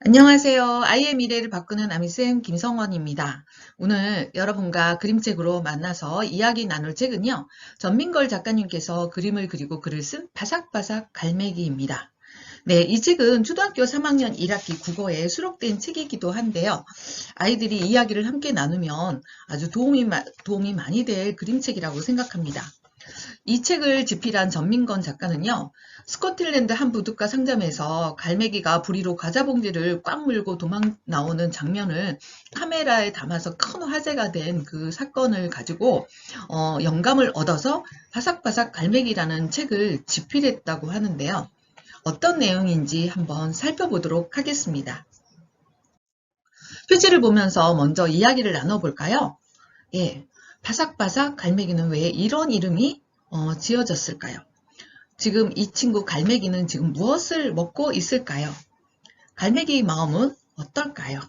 안녕하세요. 아이의 미래를 바꾸는 아미쌤 김성원입니다. 오늘 여러분과 그림책으로 만나서 이야기 나눌 책은요. 전민걸 작가님께서 그림을 그리고 글을 쓴 바삭바삭 갈매기입니다. 네, 이 책은 초등학교 3학년 1학기 국어에 수록된 책이기도 한데요. 아이들이 이야기를 함께 나누면 아주 도움이 많이 될 그림책이라고 생각합니다. 이 책을 집필한 전민건 작가는요, 스코틀랜드 한 부둣가 상점에서 갈매기가 부리로 과자 봉지를 꽉 물고 도망 나오는 장면을 카메라에 담아서 큰 화제가 된 그 사건을 가지고 영감을 얻어서 바삭바삭 갈매기라는 책을 집필했다고 하는데요. 어떤 내용인지 한번 살펴보도록 하겠습니다. 표지를 보면서 먼저 이야기를 나눠볼까요? 예, 바삭바삭 갈매기는 왜 이런 이름이 지어졌을까요? 지금 이 친구 갈매기는 지금 무엇을 먹고 있을까요? 갈매기의 마음은 어떨까요?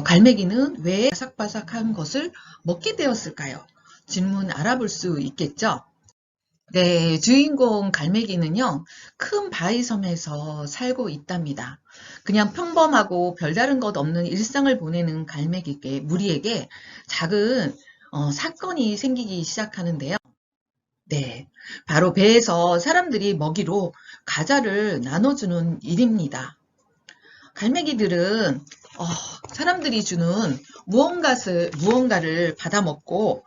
갈매기는 왜 바삭바삭한 것을 먹게 되었을까요? 질문 알아볼 수 있겠죠? 네, 주인공 갈매기는요, 큰 바위섬에서 살고 있답니다. 그냥 평범하고 별다른 것 없는 일상을 보내는 갈매기께, 무리에게 작은 사건이 생기기 시작하는데요. 네, 바로 배에서 사람들이 먹이로 과자를 나눠주는 일입니다. 갈매기들은 어, 사람들이 주는 무언가를 받아먹고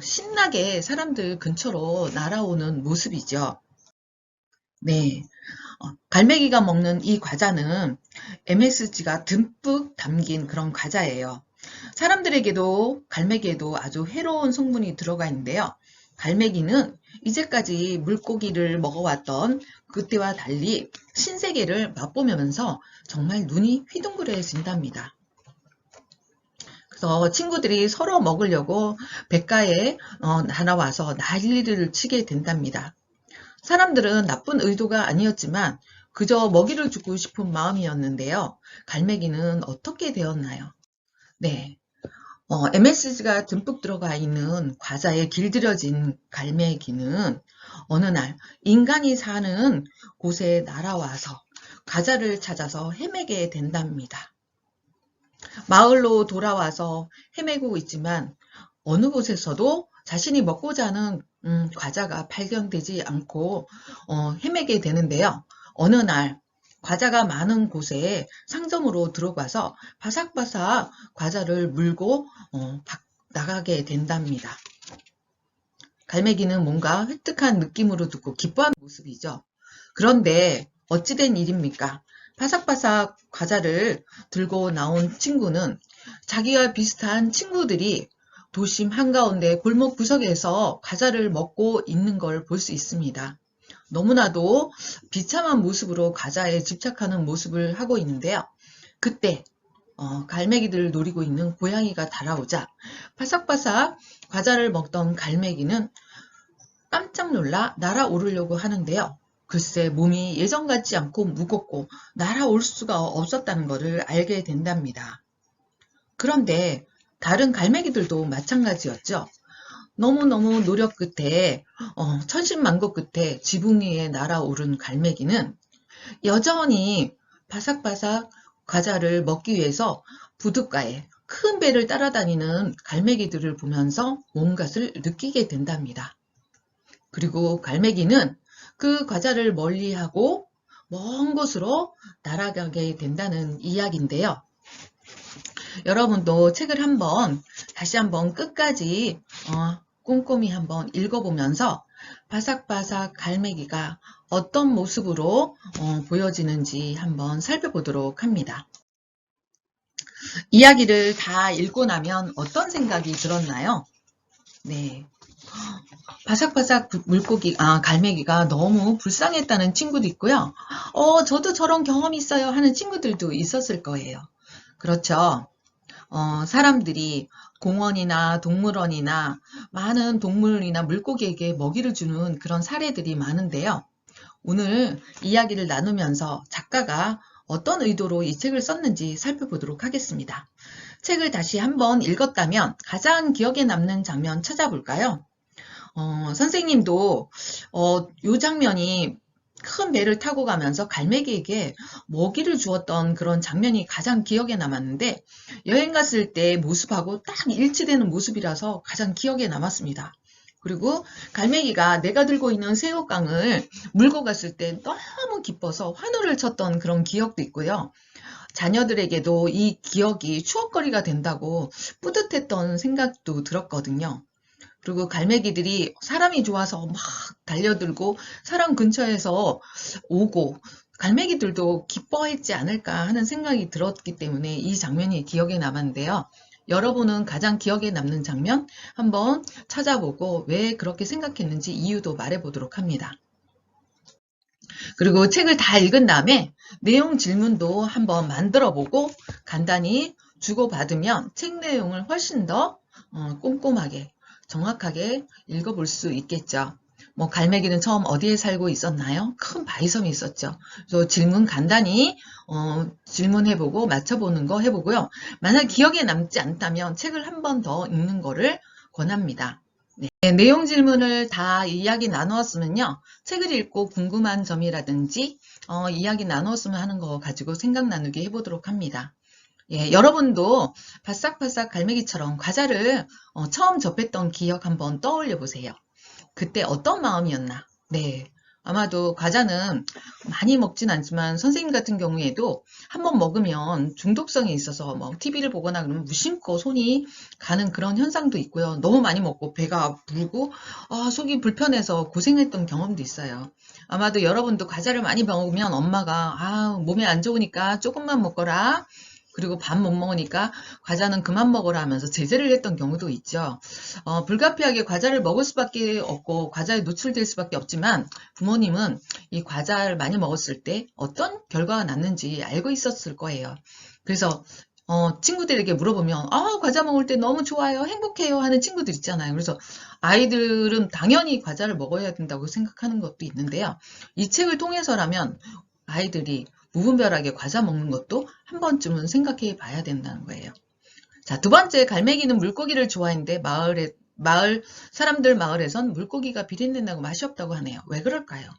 신나게 사람들 근처로 날아오는 모습이죠. 네, 갈매기가 먹는 이 과자는 MSG가 듬뿍 담긴 그런 과자예요. 사람들에게도 갈매기에도 아주 해로운 성분이 들어가 있는데요. 갈매기는 이제까지 물고기를 먹어왔던 그때와 달리 신세계를 맛보면서 정말 눈이 휘둥그레진답니다. 그래서 친구들이 서로 먹으려고 뱃가에 날아와서 난리를 치게 된답니다. 사람들은 나쁜 의도가 아니었지만 그저 먹이를 주고 싶은 마음이었는데요. 갈매기는 어떻게 되었나요? 네, MSG가 듬뿍 들어가 있는 과자에 길들여진 갈매기는 어느 날 인간이 사는 곳에 날아와서 과자를 찾아서 헤매게 된답니다. 마을로 돌아와서 헤매고 있지만 어느 곳에서도 자신이 먹고자 하는 과자가 발견되지 않고 헤매게 되는데요. 어느 날 과자가 많은 곳에 상점으로 들어가서 바삭바삭 과자를 물고 나가게 된답니다. 갈매기는 뭔가 획득한 느낌으로 듣고 기뻐하는 모습이죠. 그런데 어찌된 일입니까? 바삭바삭 과자를 들고 나온 친구는 자기와 비슷한 친구들이 도심 한가운데 골목 구석에서 과자를 먹고 있는 걸 볼 수 있습니다. 너무나도 비참한 모습으로 과자에 집착하는 모습을 하고 있는데요. 그때 갈매기들을 노리고 있는 고양이가 달아오자 바삭바삭 과자를 먹던 갈매기는 깜짝 놀라 날아오르려고 하는데요. 글쎄 몸이 예전 같지 않고 무겁고 날아올 수가 없었다는 것을 알게 된답니다. 그런데 다른 갈매기들도 마찬가지였죠. 너무너무 노력 끝에 천신만고 끝에 지붕 위에 날아오른 갈매기는 여전히 바삭바삭 과자를 먹기 위해서 부둣가에 큰 배를 따라다니는 갈매기들을 보면서 온갖을 느끼게 된답니다. 그리고 갈매기는 그 과자를 멀리하고 먼 곳으로 날아가게 된다는 이야기인데요. 여러분도 책을 다시 한번 끝까지 꼼꼼히 한번 읽어보면서 바삭바삭 갈매기가 어떤 모습으로 보여지는지 한번 살펴보도록 합니다. 이야기를 다 읽고 나면 어떤 생각이 들었나요? 네. 바삭바삭 갈매기가 너무 불쌍했다는 친구도 있고요. 저도 저런 경험이 있어요 하는 친구들도 있었을 거예요. 그렇죠. 사람들이 공원이나 동물원이나 많은 동물이나 물고기에게 먹이를 주는 그런 사례들이 많은데요. 오늘 이야기를 나누면서 작가가 어떤 의도로 이 책을 썼는지 살펴보도록 하겠습니다. 책을 다시 한번 읽었다면 가장 기억에 남는 장면 찾아볼까요? 선생님도 이 장면이 큰 배를 타고 가면서 갈매기에게 먹이를 주었던 그런 장면이 가장 기억에 남았는데 여행 갔을 때 모습하고 딱 일치되는 모습이라서 가장 기억에 남았습니다. 그리고 갈매기가 내가 들고 있는 새우깡을 물고 갔을 때 너무 기뻐서 환호를 쳤던 그런 기억도 있고요. 자녀들에게도 이 기억이 추억거리가 된다고 뿌듯했던 생각도 들었거든요. 그리고 갈매기들이 사람이 좋아서 막 달려들고 사람 근처에서 오고 갈매기들도 기뻐했지 않을까 하는 생각이 들었기 때문에 이 장면이 기억에 남았는데요. 여러분은 가장 기억에 남는 장면 한번 찾아보고 왜 그렇게 생각했는지 이유도 말해보도록 합니다. 그리고 책을 다 읽은 다음에 내용 질문도 한번 만들어 보고 간단히 주고받으면 책 내용을 훨씬 더 꼼꼼하게 정확하게 읽어볼 수 있겠죠. 뭐 갈매기는 처음 어디에 살고 있었나요? 큰 바위섬이 있었죠. 그래서 질문 간단히 질문해보고 맞춰보는 거 해보고요. 만약 기억에 남지 않다면 책을 한 번 더 읽는 거를 권합니다. 네, 내용 질문을 다 이야기 나누었으면요. 책을 읽고 궁금한 점이라든지 이야기 나누었으면 하는 거 가지고 생각 나누기 해보도록 합니다. 예, 여러분도 바싹바싹 갈매기처럼 과자를 처음 접했던 기억 한번 떠올려 보세요. 그때 어떤 마음이었나? 네. 아마도 과자는 많이 먹진 않지만 선생님 같은 경우에도 한번 먹으면 중독성이 있어서 뭐 TV를 보거나 그러면 무심코 손이 가는 그런 현상도 있고요. 너무 많이 먹고 배가 불고 속이 불편해서 고생했던 경험도 있어요. 아마도 여러분도 과자를 많이 먹으면 엄마가 몸에 안 좋으니까 조금만 먹거라. 그리고 밥 못 먹으니까 과자는 그만 먹으라 하면서 제재를 했던 경우도 있죠. 불가피하게 과자를 먹을 수밖에 없고 과자에 노출될 수밖에 없지만 부모님은 이 과자를 많이 먹었을 때 어떤 결과가 났는지 알고 있었을 거예요. 그래서 친구들에게 물어보면 과자 먹을 때 너무 좋아요, 행복해요 하는 친구들 있잖아요. 그래서 아이들은 당연히 과자를 먹어야 된다고 생각하는 것도 있는데요. 이 책을 통해서라면 아이들이 무분별하게 과자 먹는 것도 한 번쯤은 생각해 봐야 된다는 거예요. 자, 두 번째, 갈매기는 물고기를 좋아했는데 사람들 마을에선 물고기가 비린내나고 맛이 없다고 하네요. 왜 그럴까요?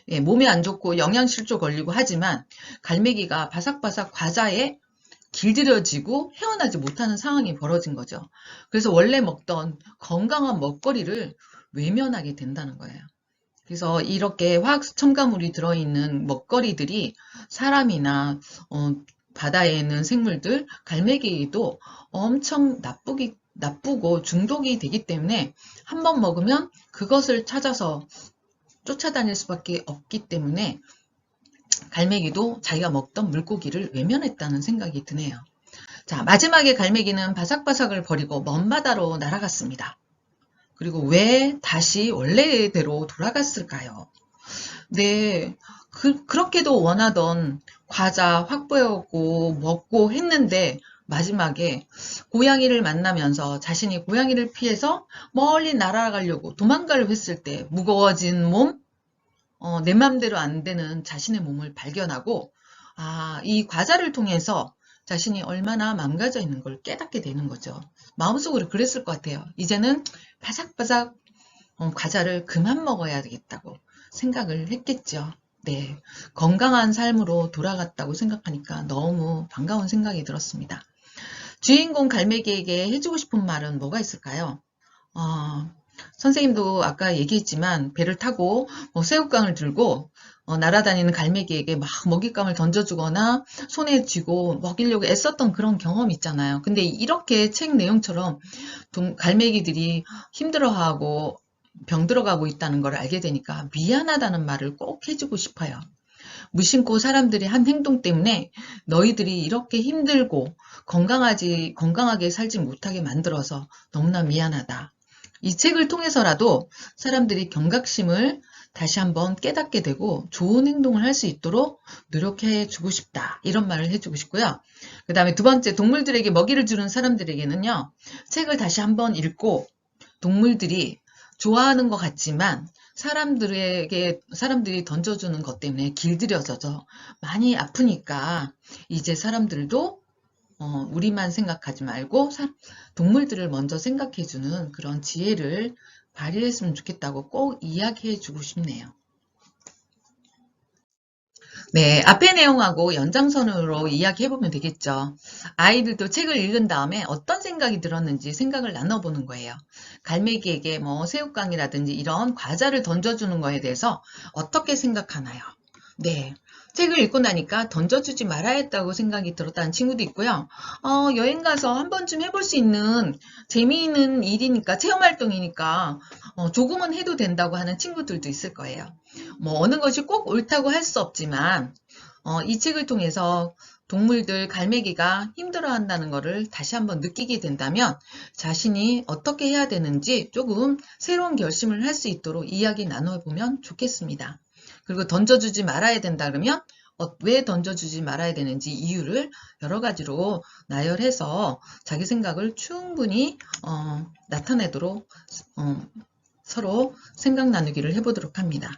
예, 몸에 안 좋고 영양실조 걸리고 하지만 갈매기가 바삭바삭 과자에 길들여지고 헤어나지 못하는 상황이 벌어진 거죠. 그래서 원래 먹던 건강한 먹거리를 외면하게 된다는 거예요. 그래서 이렇게 화학 첨가물이 들어있는 먹거리들이 사람이나 바다에 있는 생물들, 갈매기도 엄청 나쁘고 중독이 되기 때문에 한번 먹으면 그것을 찾아서 쫓아다닐 수밖에 없기 때문에 갈매기도 자기가 먹던 물고기를 외면했다는 생각이 드네요. 자, 마지막에 갈매기는 바삭바삭을 버리고 먼 바다로 날아갔습니다. 그리고 왜 다시 원래대로 돌아갔을까요? 네, 그렇게도 원하던 과자 확보하고 먹고 했는데 마지막에 고양이를 만나면서 자신이 고양이를 피해서 멀리 날아가려고 도망가려고 했을 때 무거워진 몸, 내 맘대로 안 되는 자신의 몸을 발견하고 이 과자를 통해서 자신이 얼마나 망가져 있는 걸 깨닫게 되는 거죠. 마음속으로 그랬을 것 같아요. 이제는 바삭바삭 과자를 그만 먹어야 되겠다고 생각을 했겠죠. 네, 건강한 삶으로 돌아갔다고 생각하니까 너무 반가운 생각이 들었습니다. 주인공 갈매기에게 해주고 싶은 말은 뭐가 있을까요? 선생님도 아까 얘기했지만 배를 타고 새우깡을 들고 날아다니는 갈매기에게 막 먹잇감을 던져주거나 손에 쥐고 먹이려고 애썼던 그런 경험 있잖아요. 근데 이렇게 책 내용처럼 갈매기들이 힘들어하고 병들어가고 있다는 걸 알게 되니까 미안하다는 말을 꼭 해주고 싶어요. 무심코 사람들이 한 행동 때문에 너희들이 이렇게 힘들고 건강하게 살지 못하게 만들어서 너무나 미안하다. 이 책을 통해서라도 사람들이 경각심을 다시 한번 깨닫게 되고 좋은 행동을 할 수 있도록 노력해 주고 싶다. 이런 말을 해주고 싶고요. 그 다음에 두 번째, 동물들에게 먹이를 주는 사람들에게는요. 책을 다시 한번 읽고 동물들이 좋아하는 것 같지만 사람들이 던져주는 것 때문에 길들여져서 많이 아프니까 이제 사람들도 우리만 생각하지 말고 동물들을 먼저 생각해주는 그런 지혜를 발휘했으면 좋겠다고 꼭 이야기해 주고 싶네요. 네, 앞의 내용하고 연장선으로 이야기해보면 되겠죠. 아이들도 책을 읽은 다음에 어떤 생각이 들었는지 생각을 나눠보는 거예요. 갈매기에게 뭐 새우깡이라든지 이런 과자를 던져주는 거에 대해서 어떻게 생각하나요? 네. 책을 읽고 나니까 던져주지 말아야 했다고 생각이 들었다는 친구도 있고요. 여행 가서 한 번쯤 해볼 수 있는 재미있는 일이니까, 체험활동이니까, 조금은 해도 된다고 하는 친구들도 있을 거예요. 뭐, 어느 것이 꼭 옳다고 할 수 없지만, 이 책을 통해서 동물들, 갈매기가 힘들어한다는 것을 다시 한번 느끼게 된다면 자신이 어떻게 해야 되는지 조금 새로운 결심을 할 수 있도록 이야기 나눠보면 좋겠습니다. 그리고 던져주지 말아야 된다 그러면 왜 던져주지 말아야 되는지 이유를 여러 가지로 나열해서 자기 생각을 충분히 나타내도록 서로 생각 나누기를 해보도록 합니다.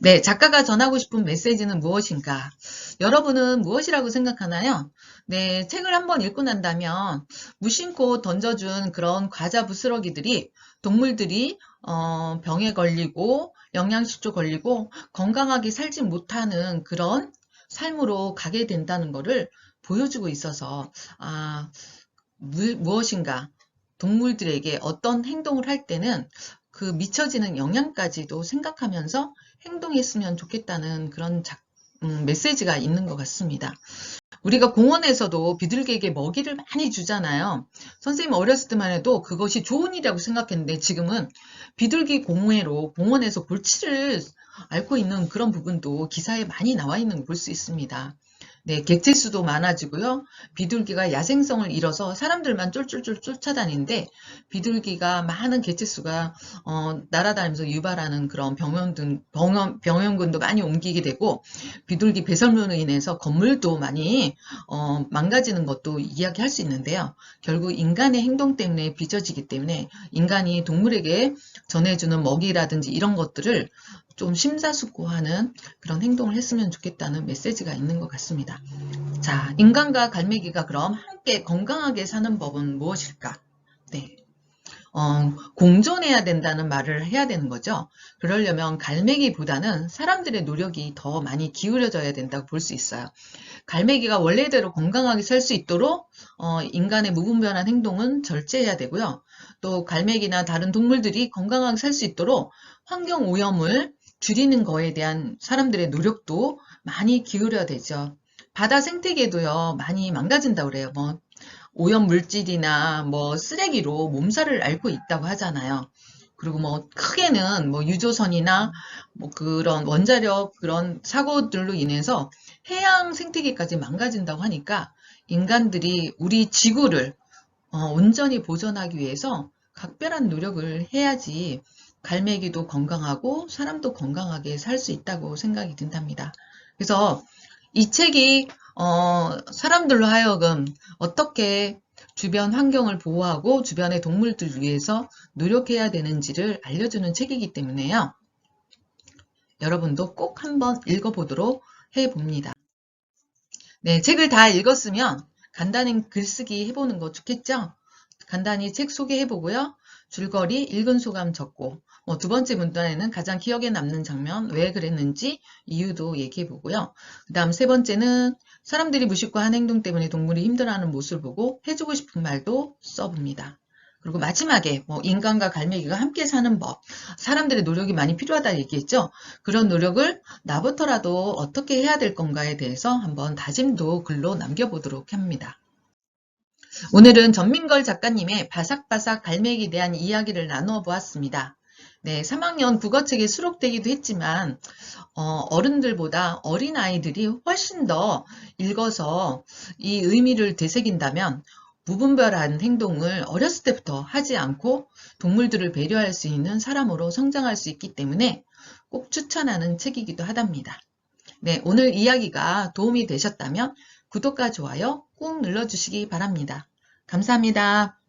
네, 작가가 전하고 싶은 메시지는 무엇인가? 여러분은 무엇이라고 생각하나요? 네, 책을 한번 읽고 난다면 무심코 던져준 그런 과자 부스러기들이 동물들이 병에 걸리고 영양실조 걸리고 건강하게 살지 못하는 그런 삶으로 가게 된다는 것을 보여주고 있어서 무엇인가 동물들에게 어떤 행동을 할 때는 그 미쳐지는 영향까지도 생각하면서 행동했으면 좋겠다는 그런 메시지가 있는 것 같습니다. 우리가 공원에서도 비둘기에게 먹이를 많이 주잖아요. 선생님 어렸을 때만 해도 그것이 좋은 일이라고 생각했는데 지금은 비둘기 공회로 공원에서 골치를 앓고 있는 그런 부분도 기사에 많이 나와 있는 걸 볼 수 있습니다. 네, 객체수도 많아지고요. 비둘기가 야생성을 잃어서 사람들만 쫄쫄쫄 쫓아다니는데 비둘기가 많은 객체수가 날아다니면서 유발하는 그런 병원군도 많이 옮기게 되고 비둘기 배설물로 인해서 건물도 많이 망가지는 것도 이야기할 수 있는데요. 결국 인간의 행동 때문에 빚어지기 때문에 인간이 동물에게 전해주는 먹이라든지 이런 것들을 좀 심사숙고하는 그런 행동을 했으면 좋겠다는 메시지가 있는 것 같습니다. 자, 인간과 갈매기가 그럼 함께 건강하게 사는 법은 무엇일까? 네. 공존해야 된다는 말을 해야 되는 거죠. 그러려면 갈매기보다는 사람들의 노력이 더 많이 기울여져야 된다고 볼 수 있어요. 갈매기가 원래대로 건강하게 살 수 있도록 인간의 무분별한 행동은 절제해야 되고요. 또 갈매기나 다른 동물들이 건강하게 살 수 있도록 환경 오염을 줄이는 거에 대한 사람들의 노력도 많이 기울여야 되죠. 바다 생태계도요, 많이 망가진다고 그래요. 뭐, 오염 물질이나 뭐, 쓰레기로 몸살을 앓고 있다고 하잖아요. 그리고 뭐, 크게는 뭐, 유조선이나 뭐, 그런 원자력 그런 사고들로 인해서 해양 생태계까지 망가진다고 하니까 인간들이 우리 지구를 온전히 보존하기 위해서 각별한 노력을 해야지 갈매기도 건강하고 사람도 건강하게 살 수 있다고 생각이 든답니다. 그래서 이 책이 사람들로 하여금 어떻게 주변 환경을 보호하고 주변의 동물들을 위해서 노력해야 되는지를 알려주는 책이기 때문에요. 여러분도 꼭 한번 읽어보도록 해봅니다. 네, 책을 다 읽었으면 간단히 글쓰기 해보는 거 좋겠죠? 간단히 책 소개해보고요. 줄거리, 읽은 소감 적고 두 번째 문단에는 가장 기억에 남는 장면, 왜 그랬는지 이유도 얘기해보고요. 그 다음 세 번째는 사람들이 무심코 한 행동 때문에 동물이 힘들어하는 모습을 보고 해주고 싶은 말도 써봅니다. 그리고 마지막에 인간과 갈매기가 함께 사는 법, 사람들의 노력이 많이 필요하다 얘기했죠. 그런 노력을 나부터라도 어떻게 해야 될 건가에 대해서 한번 다짐도 글로 남겨보도록 합니다. 오늘은 전민걸 작가님의 바삭바삭 갈매기에 대한 이야기를 나누어 보았습니다. 네, 3학년 국어책에 수록되기도 했지만 어른들보다 어린아이들이 훨씬 더 읽어서 이 의미를 되새긴다면 무분별한 행동을 어렸을 때부터 하지 않고 동물들을 배려할 수 있는 사람으로 성장할 수 있기 때문에 꼭 추천하는 책이기도 하답니다. 네, 오늘 이야기가 도움이 되셨다면 구독과 좋아요 꾹 눌러주시기 바랍니다. 감사합니다.